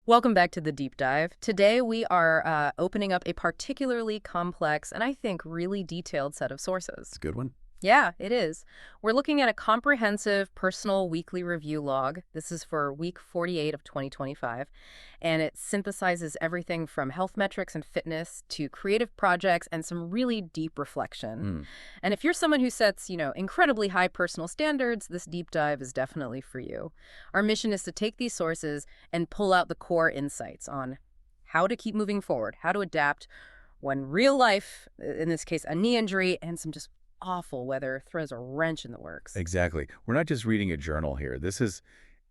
Welcome back to the deep dive. Today we are opening up a particularly complex and I think really detailed set of sources. It's a good one. Yeah, it is. We're looking at a comprehensive personal weekly review log. This is for week 48 of 2025, and it synthesizes everything from health metrics and fitness to creative projects and some really deep reflection. And if you're someone who sets, incredibly high personal standards, this deep dive is definitely for you. Our mission is to take these sources and pull out the core insights on how to keep moving forward, how to adapt when real life, in this case, a knee injury, and some just awful weather throws a wrench in the works. Exactly. We're not just reading a journal here.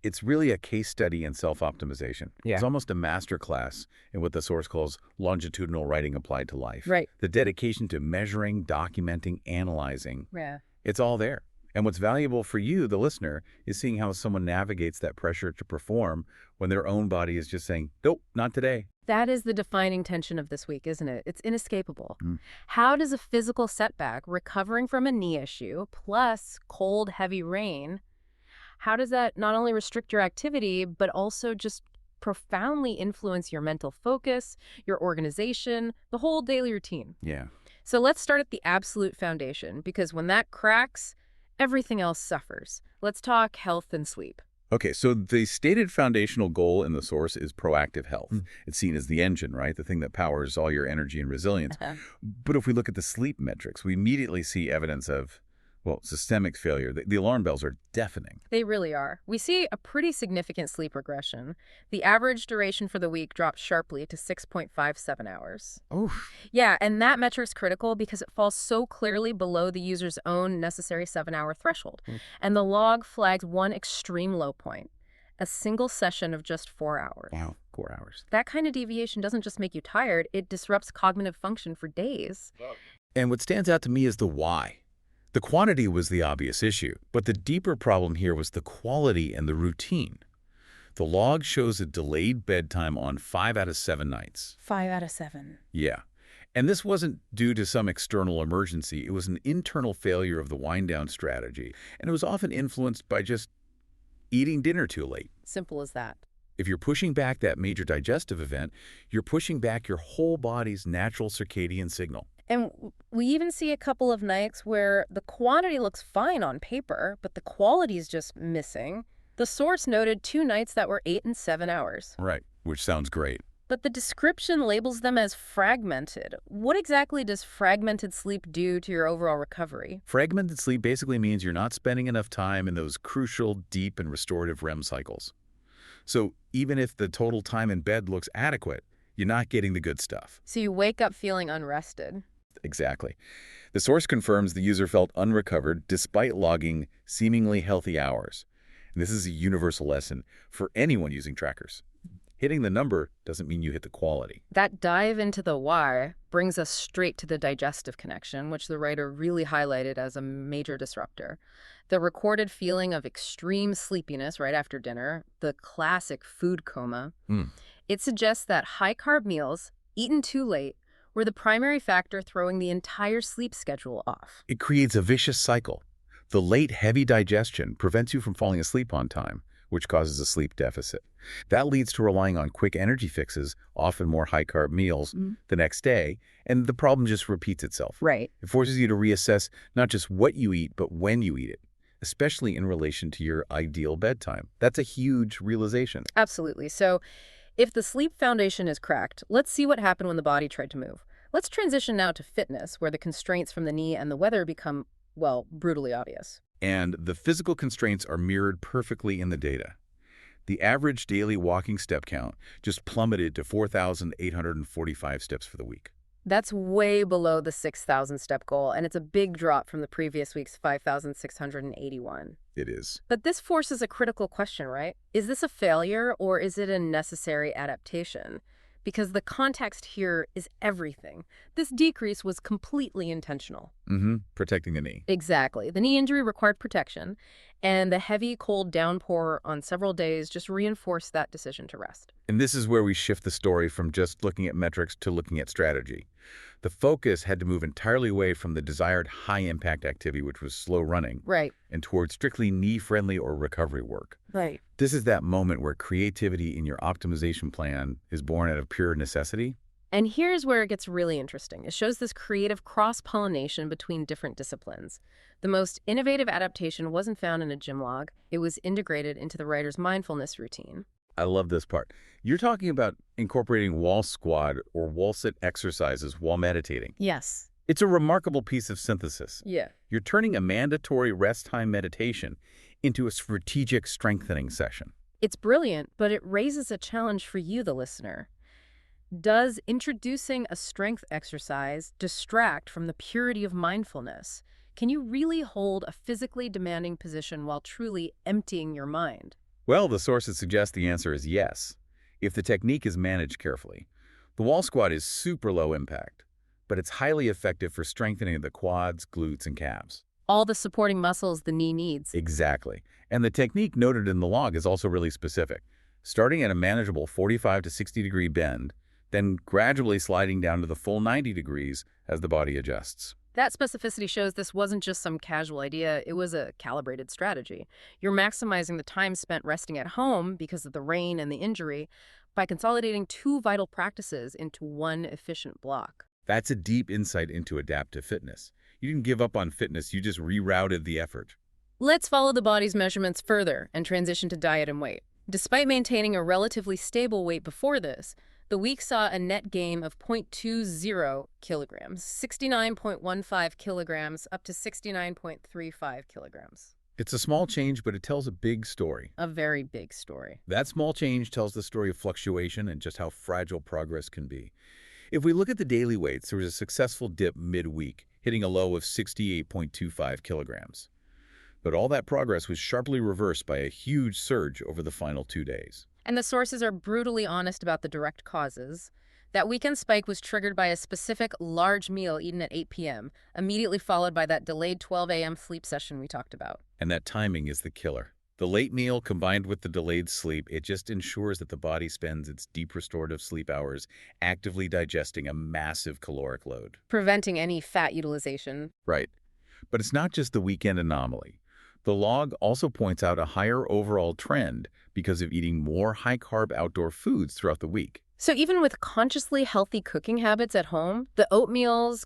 It's really a case study in self-optimization. Yeah. It's almost a master class in what the source calls longitudinal writing applied to life. Right. The dedication to measuring, documenting, analyzing. Yeah. It's all there. And what's valuable for you, the listener, is seeing how someone navigates that pressure to perform when their own body is just saying, nope, not today. That is the defining tension of this week, isn't it? It's inescapable. How does a physical setback, recovering from a knee issue, plus cold, heavy rain, how does that not only restrict your activity, but also just profoundly influence your mental focus, your organization, the whole daily routine? Yeah. So let's start at the absolute foundation, because when that cracks, everything else suffers. Let's talk health and sleep. Okay, so the stated foundational goal in the source is proactive health. It's seen as the engine, right? The thing that powers all your energy and resilience. But if we look at the sleep metrics, we immediately see evidence of, systemic failure. The alarm bells are deafening. They really are. We see a pretty significant sleep regression. The average duration for the week drops sharply to 6.57 hours. Oh. Yeah, and that metric's critical because it falls so clearly below the user's own necessary 7-hour threshold. And the log flags one extreme low point, a single session of just 4 hours. Wow, 4 hours. That kind of deviation doesn't just make you tired, it disrupts cognitive function for days. And what stands out to me is the why. The quantity was the obvious issue, but the deeper problem here was the quality and the routine. The log shows a delayed bedtime on 5 out of 7 nights. 5 out of 7. Yeah. And this wasn't due to some external emergency. It was an internal failure of the wind-down strategy, and it was often influenced by just eating dinner too late. Simple as that. If you're pushing back that major digestive event, you're pushing back your whole body's natural circadian signal. And we even see a couple of nights where the quantity looks fine on paper, but the quality is just missing. The source noted 2 nights that were 8 and 7 hours. Right, which sounds great. But the description labels them as fragmented. What exactly does fragmented sleep do to your overall recovery? Fragmented sleep basically means you're not spending enough time in those crucial, deep, and restorative REM cycles. So even if the total time in bed looks adequate, you're not getting the good stuff. So you wake up feeling unrested. Exactly. The source confirms the user felt unrecovered despite logging seemingly healthy hours. And this is a universal lesson for anyone using trackers. Hitting the number doesn't mean you hit the quality. That dive into the why brings us straight to the digestive connection, which the writer really highlighted as a major disruptor. The recorded feeling of extreme sleepiness right after dinner, the classic food coma, it suggests that high-carb meals, eaten too late, were the primary factor throwing the entire sleep schedule off. It creates a vicious cycle. The late, heavy digestion prevents you from falling asleep on time, which causes a sleep deficit. That leads to relying on quick energy fixes, often more high-carb meals, the next day, and the problem just repeats itself. Right. It forces you to reassess not just what you eat, but when you eat it, especially in relation to your ideal bedtime. That's a huge realization. Absolutely. So if the sleep foundation is cracked, let's see what happened when the body tried to move. Let's transition now to fitness, where the constraints from the knee and the weather become, brutally obvious. And the physical constraints are mirrored perfectly in the data. The average daily walking step count just plummeted to 4,845 steps for the week. That's way below the 6,000 step goal, and it's a big drop from the previous week's 5,681. It is. But this forces a critical question, right? Is this a failure or is it a necessary adaptation? Because the context here is everything. This decrease was completely intentional. Protecting the knee. Exactly. The knee injury required protection, and the heavy, cold downpour on several days just reinforced that decision to rest. And this is where we shift the story from just looking at metrics to looking at strategy. The focus had to move entirely away from the desired high-impact activity, which was slow running, Right. and towards strictly knee-friendly or recovery work. Right. This is that moment where creativity in your optimization plan is born out of pure necessity. And here's where it gets really interesting. It shows this creative cross-pollination between different disciplines. The most innovative adaptation wasn't found in a gym log. It was integrated into the writer's mindfulness routine. I love this part. You're talking about incorporating wall squat or wall sit exercises while meditating. Yes. It's a remarkable piece of synthesis. Yeah. You're turning a mandatory rest time meditation into a strategic strengthening session. It's brilliant, but it raises a challenge for you, the listener. Does introducing a strength exercise distract from the purity of mindfulness? Can you really hold a physically demanding position while truly emptying your mind? Well, the sources suggest the answer is yes, if the technique is managed carefully. The wall squat is super low impact, but it's highly effective for strengthening the quads, glutes, and calves. All the supporting muscles the knee needs. Exactly. And the technique noted in the log is also really specific, starting at a manageable 45 to 60 degree bend, then gradually sliding down to the full 90 degrees as the body adjusts. That specificity shows this wasn't just some casual idea, it was a calibrated strategy. You're maximizing the time spent resting at home because of the rain and the injury by consolidating two vital practices into one efficient block. That's a deep insight into adaptive fitness. You didn't give up on fitness, you just rerouted the effort. Let's follow the body's measurements further and transition to diet and weight. Despite maintaining a relatively stable weight before this, the week saw a net gain of 0.20 kilograms, 69.15 kilograms up to 69.35 kilograms. It's a small change, but it tells a big story. A very big story. That small change tells the story of fluctuation and just how fragile progress can be. If we look at the daily weights, there was a successful dip midweek, hitting a low of 68.25 kilograms. But all that progress was sharply reversed by a huge surge over the final 2 days. And the sources are brutally honest about the direct causes. That weekend spike was triggered by a specific large meal eaten at 8 p.m., immediately followed by that delayed 12 a.m. sleep session we talked about. And that timing is the killer. The late meal combined with the delayed sleep, it just ensures that the body spends its deep restorative sleep hours actively digesting a massive caloric load. Preventing any fat utilization. Right. But it's not just the weekend anomaly. The log also points out a higher overall trend because of eating more high-carb outdoor foods throughout the week. So even with consciously healthy cooking habits at home, the oatmeals,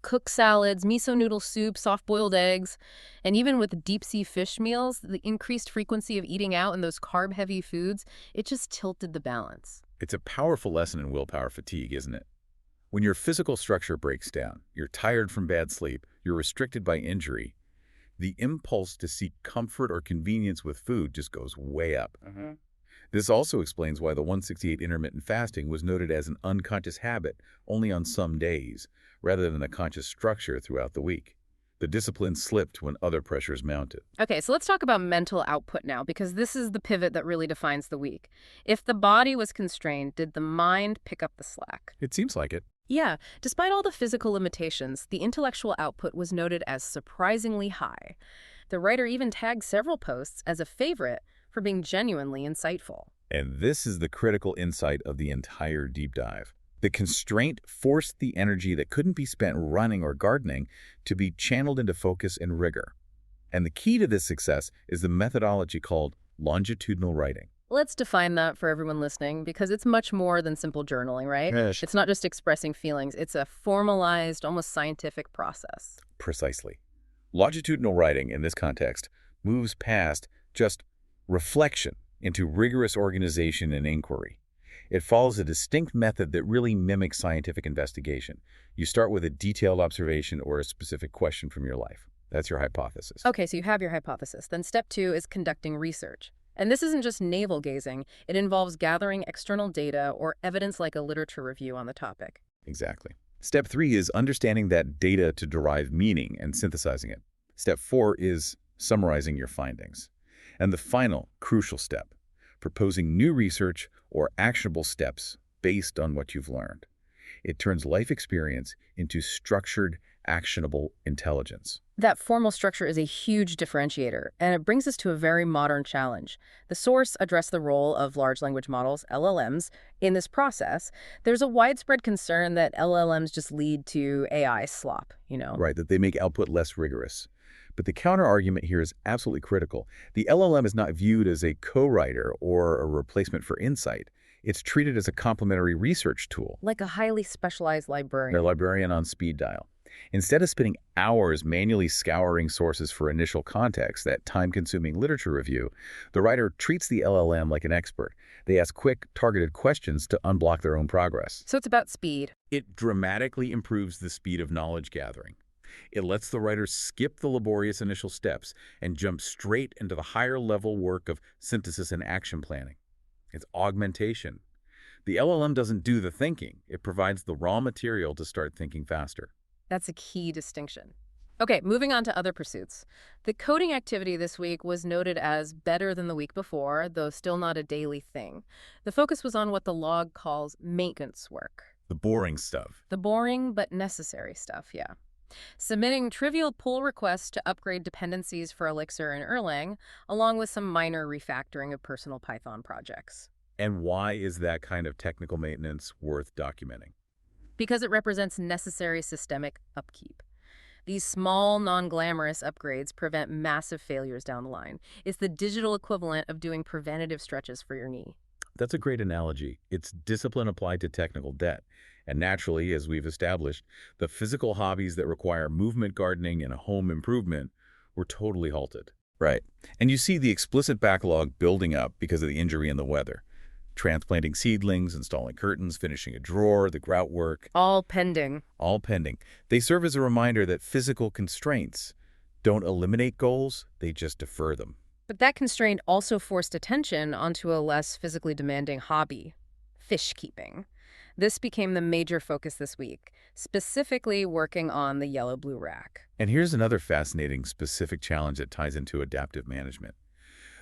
cooked salads, miso noodle soup, soft-boiled eggs, and even with deep-sea fish meals, the increased frequency of eating out and those carb-heavy foods, it just tilted the balance. It's a powerful lesson in willpower fatigue, isn't it? When your physical structure breaks down, you're tired from bad sleep, you're restricted by injury, the impulse to seek comfort or convenience with food just goes way up. This also explains why the 168 intermittent fasting was noted as an unconscious habit only on some days, rather than a conscious structure throughout the week. The discipline slipped when other pressures mounted. Okay, so let's talk about mental output now, because this is the pivot that really defines the week. If the body was constrained, did the mind pick up the slack? It seems like it. Yeah, despite all the physical limitations, the intellectual output was noted as surprisingly high. The writer even tagged several posts as a favorite for being genuinely insightful. And this is the critical insight of the entire deep dive. The constraint forced the energy that couldn't be spent running or gardening to be channeled into focus and rigor. And the key to this success is the methodology called longitudinal writing. Let's define that for everyone listening, because it's much more than simple journaling, right? Yes. It's not just expressing feelings. It's a formalized, almost scientific process. Precisely. Longitudinal writing, in this context, moves past just reflection into rigorous organization and inquiry. It follows a distinct method that really mimics scientific investigation. You start with a detailed observation or a specific question from your life. That's your hypothesis. Okay, so you have your hypothesis. Then step 2 is conducting research. And this isn't just navel-gazing. It involves gathering external data or evidence like a literature review on the topic. Exactly. Step 3 is understanding that data to derive meaning and synthesizing it. Step 4 is summarizing your findings. And the final, crucial step, proposing new research or actionable steps based on what you've learned. It turns life experience into structured, actionable intelligence. That formal structure is a huge differentiator, and it brings us to a very modern challenge. The source addressed the role of large language models, LLMs, in this process. There's a widespread concern that LLMs just lead to AI slop. Right, that they make output less rigorous. But the counter-argument here is absolutely critical. The LLM is not viewed as a co-writer or a replacement for insight. It's treated as a complementary research tool, Like a highly specialized a librarian. librarian on speed dial. Instead of spending hours manually scouring sources for initial context, that time-consuming literature review, the writer treats the LLM like an expert. They ask quick, targeted questions to unblock their own progress. So it's about speed. It dramatically improves the speed of knowledge gathering. It lets the writer skip the laborious initial steps and jump straight into the higher-level work of synthesis and action planning. It's augmentation. The LLM doesn't do the thinking. It provides the raw material to start thinking faster. That's a key distinction. Okay, moving on to other pursuits. The coding activity this week was noted as better than the week before, though still not a daily thing. The focus was on what the log calls maintenance work. The boring stuff. The boring but necessary stuff, yeah. Submitting trivial pull requests to upgrade dependencies for Elixir and Erlang, along with some minor refactoring of personal Python projects. And why is that kind of technical maintenance worth documenting? Because it represents necessary systemic upkeep. These small, non-glamorous upgrades prevent massive failures down the line. It's the digital equivalent of doing preventative stretches for your knee. That's a great analogy. It's discipline applied to technical debt. And naturally, as we've established, the physical hobbies that require movement gardening and home improvement were totally halted. Right. And you see the explicit backlog building up because of the injury and the weather. Transplanting seedlings, installing curtains, finishing a drawer, the grout work. All pending. All pending. They serve as a reminder that physical constraints don't eliminate goals, they just defer them. But that constraint also forced attention onto a less physically demanding hobby, fishkeeping. This became the major focus this week, specifically working on the yellow-blue rack. And here's another fascinating specific challenge that ties into adaptive management.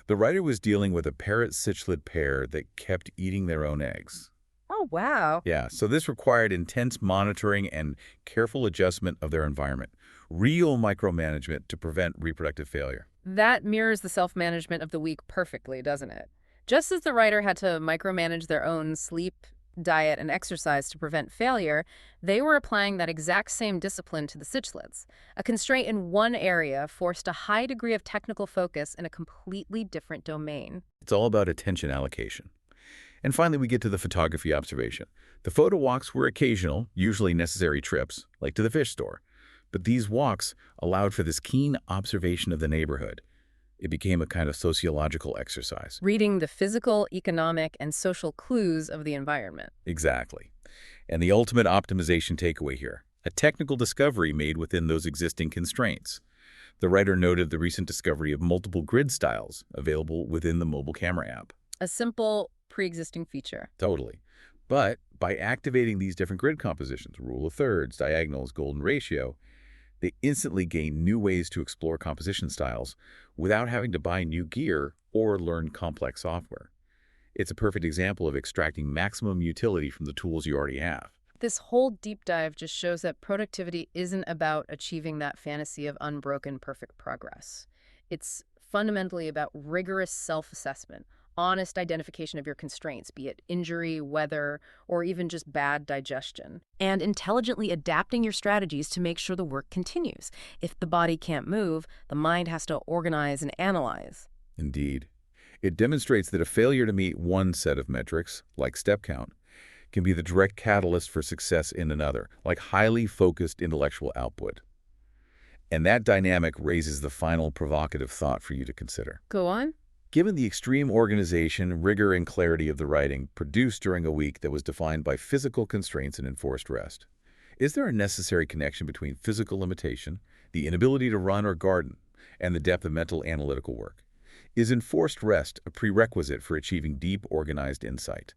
The writer was dealing with a parrot-cichlid pair that kept eating their own eggs. Oh, wow. Yeah, so this required intense monitoring and careful adjustment of their environment, real micromanagement to prevent reproductive failure. That mirrors the self-management of the week perfectly, doesn't it? Just as the writer had to micromanage their own sleep, diet, and exercise to prevent failure, they were applying that exact same discipline to the cichlids. A constraint in one area forced a high degree of technical focus in a completely different domain. It's all about attention allocation. And finally, we get to the photography observation. The photo walks were occasional, usually necessary trips, like to the fish store. But these walks allowed for this keen observation of the neighborhood. It became a kind of sociological exercise. Reading the physical, economic, and social clues of the environment. Exactly. And the ultimate optimization takeaway here, a technical discovery made within those existing constraints. The writer noted the recent discovery of multiple grid styles available within the mobile camera app. A simple, pre-existing feature. Totally. But by activating these different grid compositions, rule of thirds, diagonals, golden ratio, they instantly gain new ways to explore composition styles without having to buy new gear or learn complex software. It's a perfect example of extracting maximum utility from the tools you already have. This whole deep dive just shows that productivity isn't about achieving that fantasy of unbroken, perfect progress. It's fundamentally about rigorous self-assessment, honest identification of your constraints, be it injury, weather, or even just bad digestion, and intelligently adapting your strategies to make sure the work continues. If the body can't move, the mind has to organize and analyze. Indeed. It demonstrates that a failure to meet one set of metrics, like step count, can be the direct catalyst for success in another, like highly focused intellectual output. And that dynamic raises the final provocative thought for you to consider. Go on. Given the extreme organization, rigor, and clarity of the writing produced during a week that was defined by physical constraints and enforced rest, is there a necessary connection between physical limitation, the inability to run or garden, and the depth of mental analytical work? Is enforced rest a prerequisite for achieving deep, organized insight?